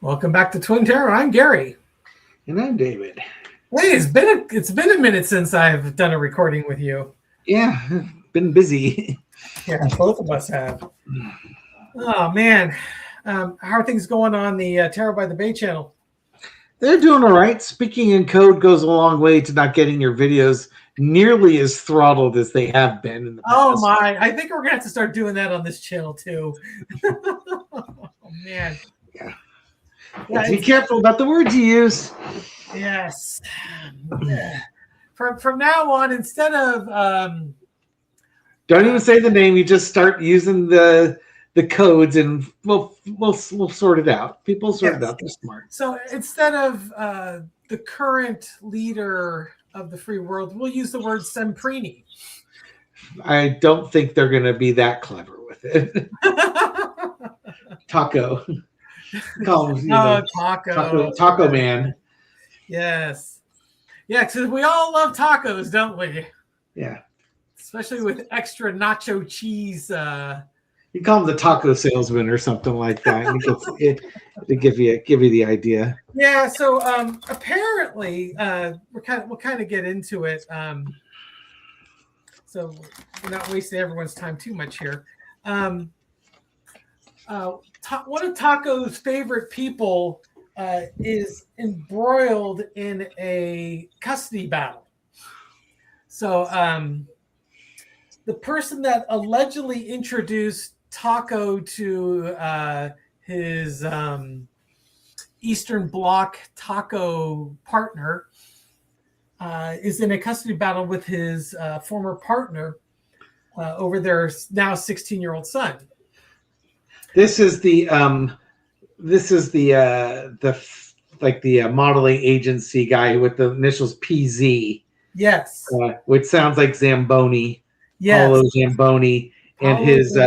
Welcome back to Twin Terror. I'm Gary. And I'm David. Hey, it's been a minute since I've done a recording with you. Yeah, been busy. Yeah, both of us have. Oh man, how are things going on the Terror by the Bay channel? They're doing all right. Speaking in code goes a long way to not getting your videos nearly as throttled as they have been in the past. Oh my, I think we're gonna have to start doing that on this channel too. Oh man. Yeah, be careful about the words you use. Yes. From now on, instead of don't even say the name. You just start using the codes, and we'll sort it out. People sort it out. They're smart. So instead of the current leader of the free world, we'll use the word Semprini. I don't think they're going to be that clever with it. Taco. Call him, Taco Man. Yes. Yeah, because we all love tacos, don't we? Yeah. Especially with extra nacho cheese. You call him the taco salesman or something like that. To give you the idea. Yeah. So apparently, we'll kind of get into it. So we're not wasting everyone's time too much here. One of Taco's favorite people is embroiled in a custody battle. So the person that allegedly introduced Taco to his Eastern Bloc Taco partner is in a custody battle with his former partner over their now 16-year-old son. This is the modeling agency guy with the initials PZ. Yes. Which sounds like Zamboni. Yes. Paulo Zamboni and his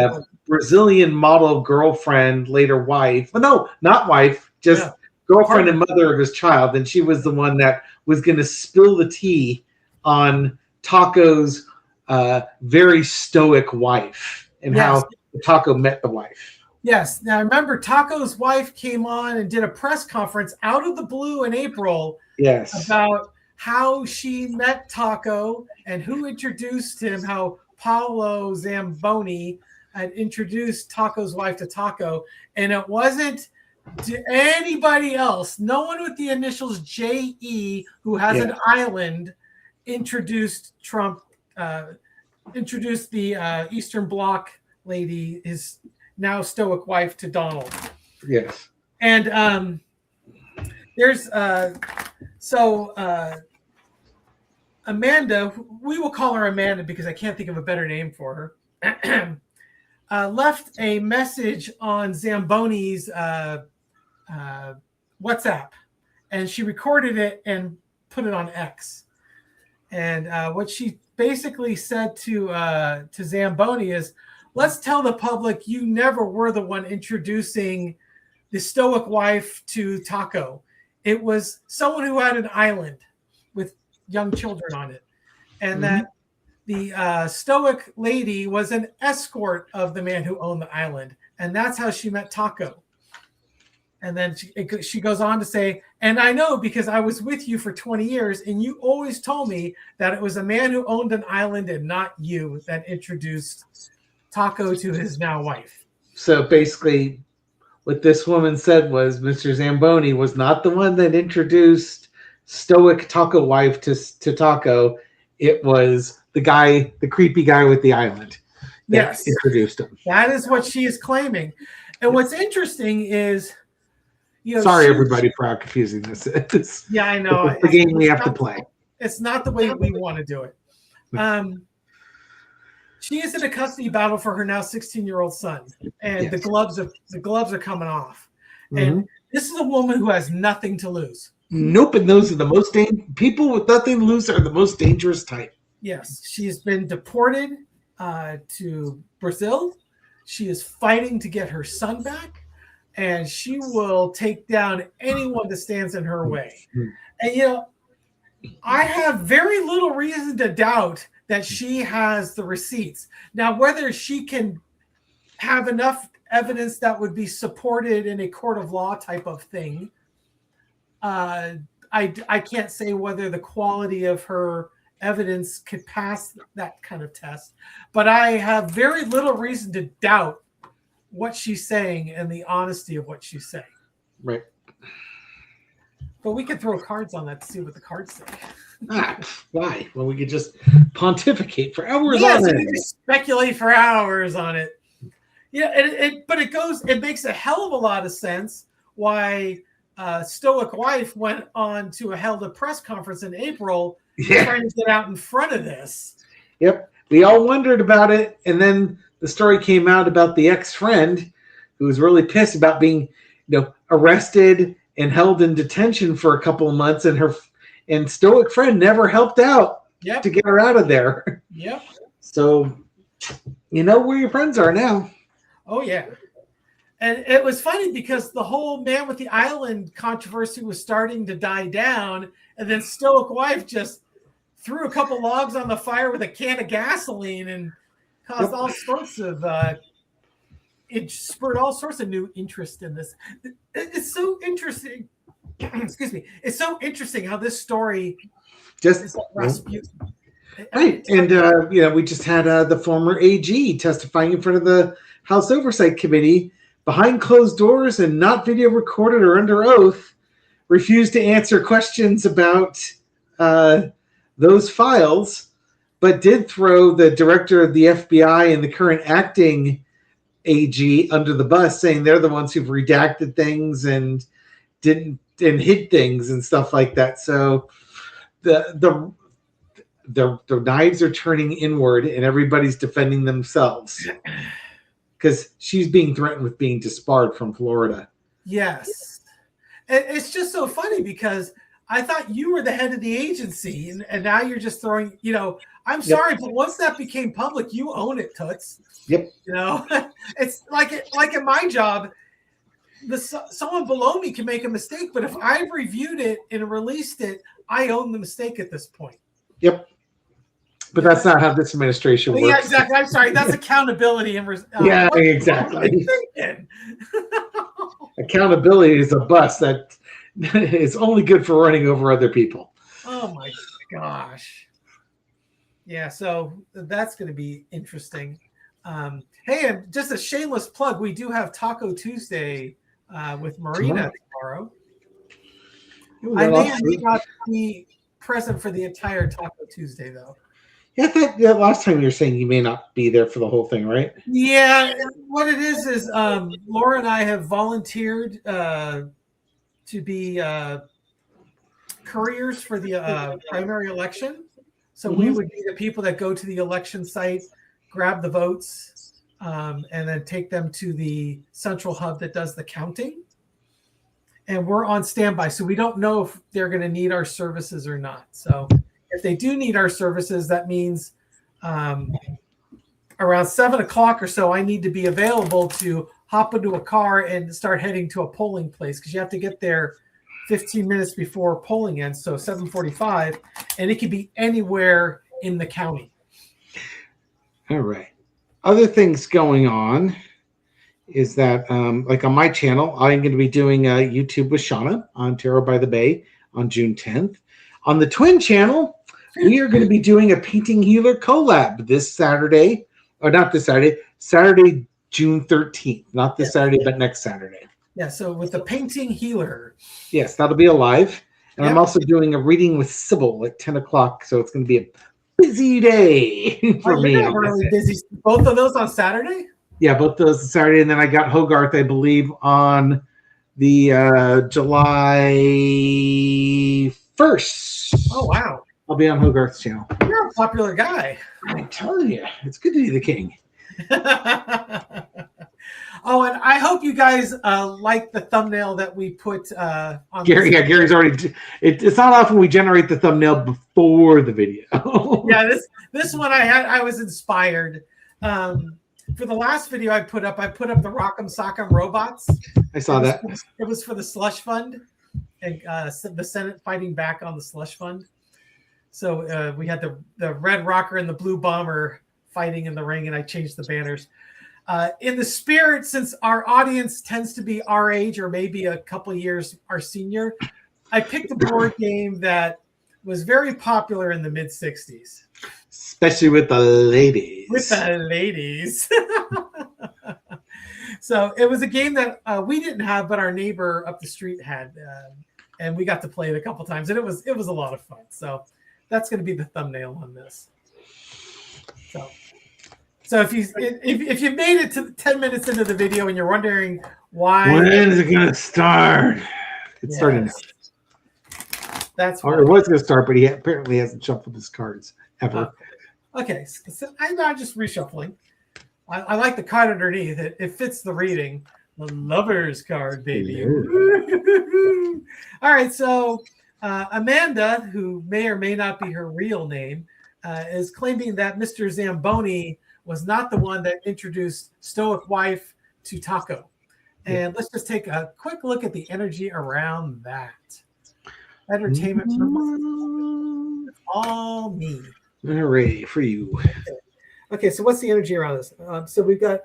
Brazilian model girlfriend, later wife. Well, no, not wife, just girlfriend and mother of his child. And she was the one that was going to spill the tea on Taco's very stoic wife and how Taco met the wife. Yes. Now, remember, Taco's wife came on and did a press conference out of the blue in April about how she met Taco and who introduced him, how Paulo Zamboni had introduced Taco's wife to Taco. And it wasn't to anybody else. No one with the initials JE, who has an island, introduced the Eastern Bloc lady, his now stoic wife, to Donald. Yes. And there's Amanda, we will call her Amanda because I can't think of a better name for her, left a message on Zamboni's WhatsApp, and she recorded it and put it on X. And what she basically said to Zamboni is, let's tell the public you never were the one introducing the stoic wife to Taco. It was someone who had an island with young children on it. And that the stoic lady was an escort of the man who owned the island. And that's how she met Taco. And then she goes on to say, and I know because I was with you for 20 years and you always told me that it was a man who owned an island and not you that introduced Taco to his now wife. So basically what this woman said was Mr. Zamboni was not the one that introduced stoic Taco wife to Taco. It was the creepy guy with the island that introduced him. That is what she is claiming. And what's interesting is, sorry everybody for how confusing this is. Yeah, I know. It's the game we have to play. It's not the way we want to do it. She is in a custody battle for her now 16-year-old son, and the gloves are coming off. And this is a woman who has nothing to lose. Nope, and those are the most people with nothing to lose are the most dangerous type. Yes, she has been deported to Brazil. She is fighting to get her son back, and she will take down anyone that stands in her way. And I have very little reason to doubt that she has the receipts. Now, whether she can have enough evidence that would be supported in a court of law type of thing. I can't say whether the quality of her evidence could pass that kind of test, but I have very little reason to doubt what she's saying and the honesty of what she's saying. Right. But we could throw cards on that to see what the cards say. Why? Well, we could just pontificate for hours on it. We could speculate for hours on it. Yeah, but it makes a hell of a lot of sense why Stoic Wife went on to held a press conference in April trying to get out in front of this. Yep. We all wondered about it, and then the story came out about the ex-friend who was really pissed about being, arrested and held in detention for a couple of months, and Stoic friend never helped out to get her out of there. Yep. So you know where your friends are now. Oh yeah. And it was funny because the whole Man with the Island controversy was starting to die down, and then Stoic Wife just threw a couple logs on the fire with a can of gasoline and caused all sorts of it spurred all sorts of new interest in this. It's so interesting. Excuse me. It's so interesting how this story just is like Rasputin. Right. And we just had the former AG testifying in front of the House Oversight Committee behind closed doors and not video recorded or under oath, refused to answer questions about those files, but did throw the director of the FBI and the current acting AG under the bus, saying they're the ones who've redacted things and hid things and stuff like that. So the knives are turning inward and everybody's defending themselves because she's being threatened with being disbarred from Florida. Yes. It's just so funny because I thought you were the head of the agency and now you're just throwing, I'm sorry, but once that became public, you own it, Toots. Yep. It's like in my job, someone below me can make a mistake, but if I've reviewed it and released it, I own the mistake at this point. Yep. But that's not how this administration works. Yeah, exactly. I'm sorry. That's accountability. Yeah, exactly. Accountability is a bus that is only good for running over other people. Oh, my gosh. Yeah, so that's going to be interesting. Hey, and just a shameless plug, we do have Taco Tuesday with Marina tomorrow. I may or may not be present for the entire Taco Tuesday, though. Yeah, I thought last time you were saying you may not be there for the whole thing, right? Yeah, what it is Laura and I have volunteered to be couriers for the primary election. So we would be the people that go to the election site, grab the votes, and then take them to the central hub that does the counting. And we're on standby. So we don't know if they're going to need our services or not. So if they do need our services, that means around 7 o'clock or so, I need to be available to hop into a car and start heading to a polling place because you have to get there 15 minutes before polling ends. So 7:45, and it could be anywhere in the county. All right. Other things going on is that, like on my channel, I'm going to be doing YouTube with Shauna on Tarot by the Bay on June 10th. On the Twin channel, we are going to be doing a Painting Healer collab this Saturday, or not this Saturday, Saturday, June 13th. Not this Saturday, but next Saturday. Yeah, so with the Painting Healer. Yes, that'll be a live. And I'm also doing a reading with Sybil at 10 o'clock, so it's going to be a busy day for me. Really busy. Both of those on Saturday? Yeah, both those on Saturday. And then I got Hogarth, I believe, on the July 1st. Oh, wow. I'll be on Hogarth's channel. You're a popular guy. I tell you, it's good to be the king. Oh, and I hope you guys like the thumbnail that we put on Gary. Yeah, Gary's already. It's not often we generate the thumbnail before the video. Yeah, this one I was inspired. For the last video I put up the Rock'em Sock'em robots. I saw that. It was for the slush fund and the Senate fighting back on the slush fund. So we had the red rocker and the blue bomber fighting in the ring, and I changed the banners. In the spirit, since our audience tends to be our age or maybe a couple years our senior, I picked a board game that was very popular in the mid 60s. Especially with the ladies. With the ladies. So it was a game that we didn't have, but our neighbor up the street had, and we got to play it a couple times, and it was a lot of fun. So that's going to be the thumbnail on this. So if you made it to 10 minutes into the video and you're wondering why, when is it going to start? It's starting now. That's or it was going to start, but he apparently hasn't shuffled his cards ever. Okay, so I'm just reshuffling. I like the card underneath. It fits the reading. The Lover's card, baby. All right, so Amanda, who may or may not be her real name, is claiming that Mr. Zamboni was not the one that introduced Stoic wife to Taco. And let's just take a quick look at the energy around that. Entertainment all me. Hooray for you. Okay, so what's the energy around this? So we've got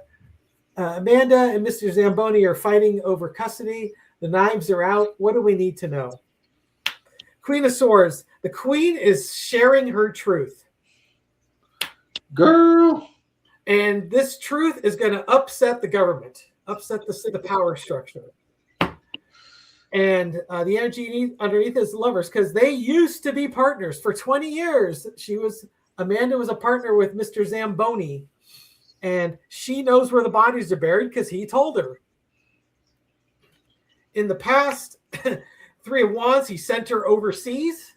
Amanda and Mr. Zamboni are fighting over custody. The knives are out. What do we need to know? Queen of Swords. The queen is sharing her truth. Girl. And this truth is going to upset the government, upset the power structure. And the energy underneath is lovers, because they used to be partners for 20 years. Amanda was a partner with Mr. Zamboni, and she knows where the bodies are buried because he told her. In the past, Three of Wands, he sent her overseas.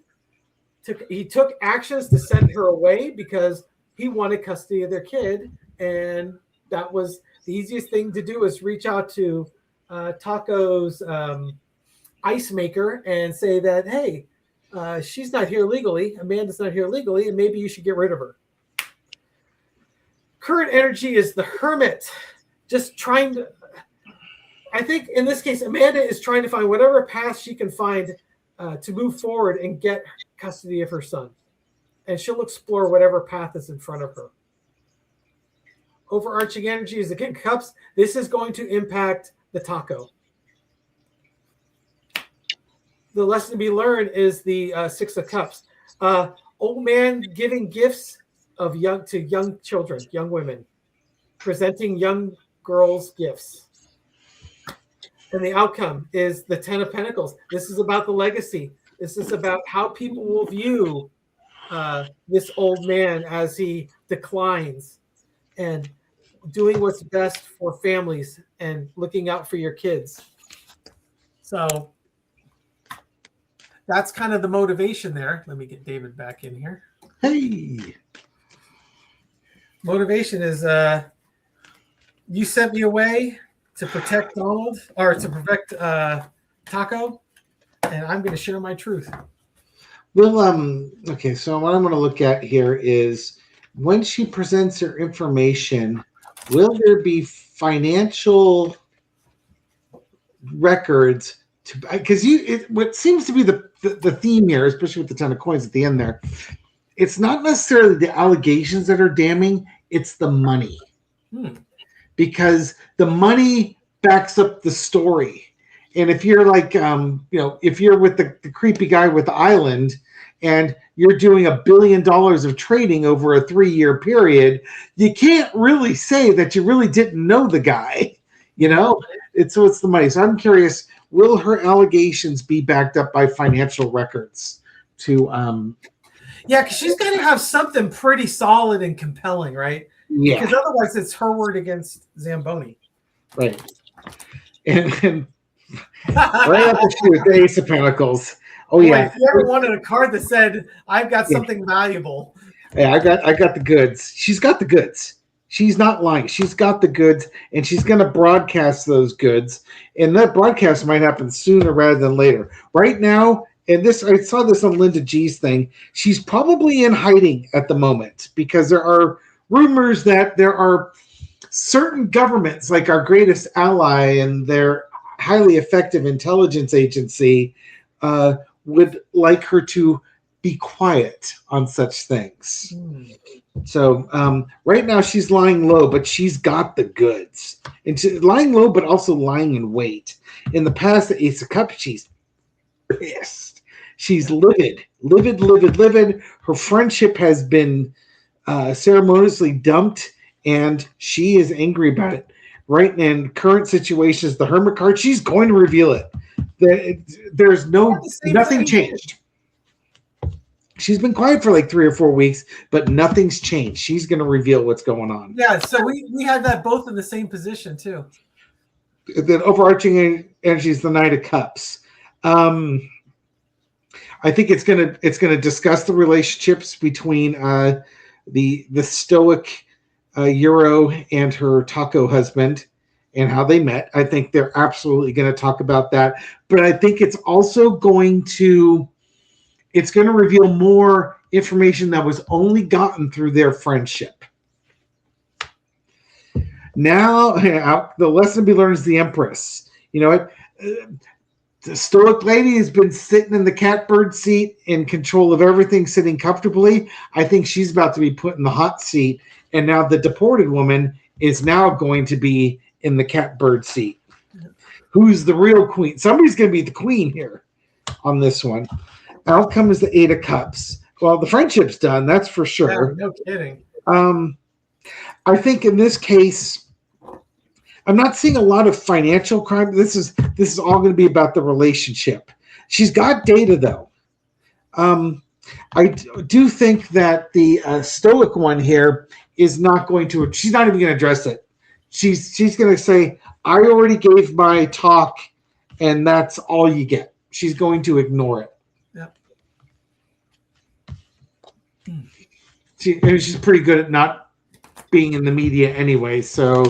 He took actions to send her away because he wanted custody of their kid, and that was the easiest thing to do, is reach out to Taco's ice maker and say that, hey, she's not here legally. Amanda's not here legally, and maybe you should get rid of her. Current energy is the Hermit, just trying to. I think in this case, Amanda is trying to find whatever path she can find to move forward and get custody of her son. And she'll explore whatever path is in front of her. Overarching energy is the King of Cups. This is going to impact the Taco. The lesson to be learned is the Six of Cups. Old man giving gifts to young children, young women, presenting young girls gifts. And the outcome is the Ten of Pentacles. This is about the legacy. This is about how people will view this old man as he declines, and doing what's best for families and looking out for your kids. So that's kind of the motivation there. Let me get David back in here. Hey. Motivation is you sent me away to protect Donald, or to protect Taco, and I'm going to share my truth. Well, okay, so what I'm going to look at here is when she presents her information, will there be financial records? Because what seems to be the theme here, especially with the Ten of Coins at the end there, it's not necessarily the allegations that are damning, it's the money. Because the money backs up the story. And if you're like, if you're with the creepy guy with the island and you're doing $1 billion of trading over a 3-year period, you can't really say that you really didn't know the guy, it's the money. So I'm curious, will her allegations be backed up by financial records to, yeah, because she's got to have something pretty solid and compelling, right? Yeah. Because otherwise it's her word against Zamboni. Right. And right up the shoot, the Ace of Pentacles. Oh, boy, yeah. If you ever wanted a card that said, I've got something valuable. Yeah, I got the goods. She's got the goods. She's not lying. She's got the goods, and she's going to broadcast those goods. And that broadcast might happen sooner rather than later. Right now, and I saw this on Linda G's thing, she's probably in hiding at the moment because there are rumors that there are certain governments, like our greatest ally and their highly effective intelligence agency, would like her to be quiet on such things. Mm. So right now she's lying low, but she's got the goods. And she's lying low, but also lying in wait. In the past, the Ace of Cups, she's pissed. She's livid. Her friendship has been ceremoniously dumped, and she is angry about it. Right in current situations, the Hermit card, she's going to reveal it. There's nothing changed. She's been quiet for like 3 or 4 weeks, but nothing's changed. She's going to reveal what's going on. Yeah, so we had that both in the same position too. The overarching energy is the Knight of Cups. I think it's gonna discuss the relationships between the Stoic Euro and her taco husband and how they met. I think they're absolutely going to talk about that, but I think it's also going to reveal more information that was only gotten through their friendship. Now, the lesson to be learned is the Empress. You know what? The Stoic lady has been sitting in the catbird seat in control of everything, sitting comfortably. I think she's about to be put in the hot seat. And now the deported woman is now going to be in the catbird seat. Who's the real queen? Somebody's going to be the queen here on this one. Out comes the Eight of Cups. Well, the friendship's done, that's for sure. Yeah, no kidding. I think in this case, I'm not seeing a lot of financial crime. This is all going to be about the relationship. She's got data, though. I do think that the Stoic one here is not going to. She's not even going to address it. She's going to say, "I already gave my talk, and that's all you get." She's going to ignore it. Yeah. She's pretty good at not being in the media anyway. So.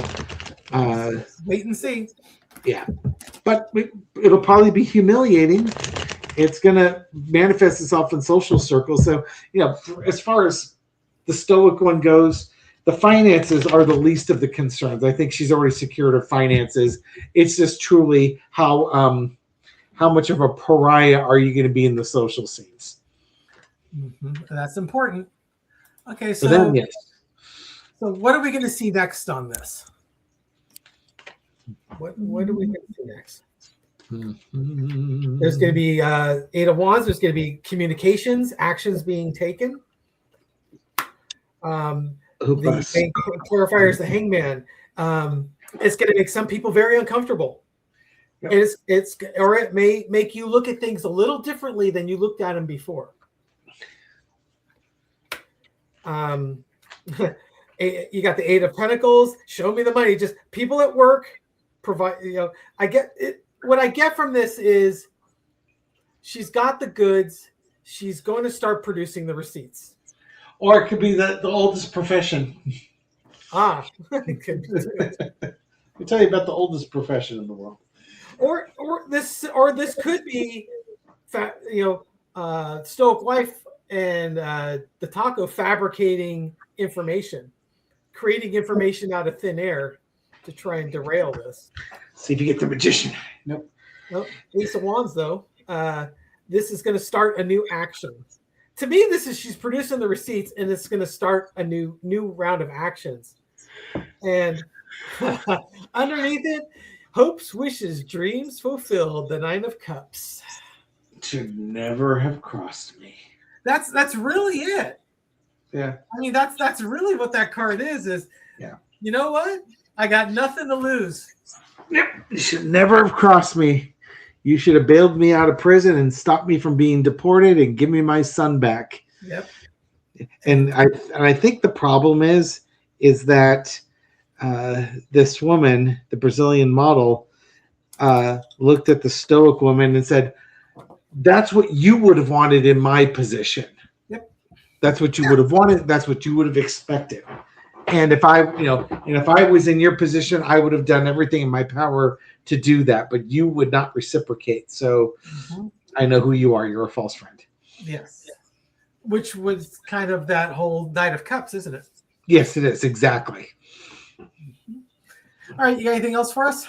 Wait and see. Yeah, but it'll probably be humiliating. It's going to manifest itself in social circles. So, as far as the Stoic one goes, the finances are the least of the concerns. I think she's already secured her finances. It's just truly how much of a pariah are you going to be in the social scenes? Mm-hmm. That's important. Okay, so For them, yes. So what are we going to see next on this? What are we going to see next? There's going to be Eight of Wands. There's going to be communications, actions being taken. The clarifier is the Hangman. It's going to make some people very uncomfortable. Yep. And it may make you look at things a little differently than you looked at them before. You got the Eight of Pentacles. Show me the money. Just people at work provide. I get it. What I get from this is she's got the goods. She's going to start producing the receipts. Or it could be the oldest profession. It could be. Let me tell you about the oldest profession in the world. Or this could be, Stoic wife and the taco fabricating information, creating information out of thin air to try and derail this. See if you get the magician. Nope. Ace of Wands, though. This is going to start a new action. To me, she's producing the receipts, and it's going to start a new round of actions. And underneath it, hopes, wishes, dreams fulfilled. The Nine of Cups. Should never have crossed me. That's really it. Yeah. I mean, that's really what that card is. Yeah. You know what? I got nothing to lose. Yep. You should never have crossed me. You should have bailed me out of prison and stopped me from being deported and give me my son back. Yep. And I think the problem is that this woman, the Brazilian model, looked at the Stoic woman and said, "That's what you would have wanted in my position. Yep. That's what you would have wanted. That's what you would have expected. And if I was in your position, I would have done everything in my power to do that, but you would not reciprocate. So I know who you are. You're a false friend." Yes. Which was kind of that whole Knight of Cups, isn't it? Yes, it is. Exactly. All right. You got anything else for us?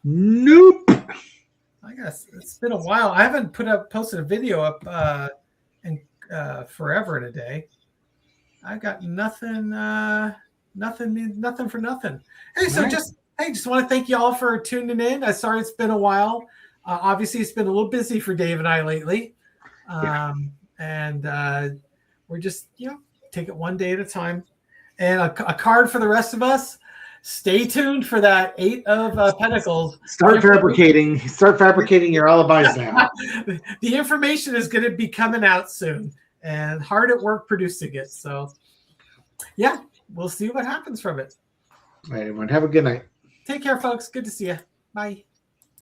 Nope. I guess it's been a while. I haven't posted a video up in forever and a day. I got nothing for nothing. Hey, so just want to thank you all for tuning in. I'm sorry it's been a while. Obviously, it's been a little busy for Dave and I lately. And we're just, take it one day at a time. And a card for the rest of us. Stay tuned for that 8 of Pentacles. Start fabricating your alibis now. The information is going to be coming out soon, and hard at work producing it. So, yeah, we'll see what happens from it. All right, everyone. Have a good night. Take care, folks. Good to see you. Bye.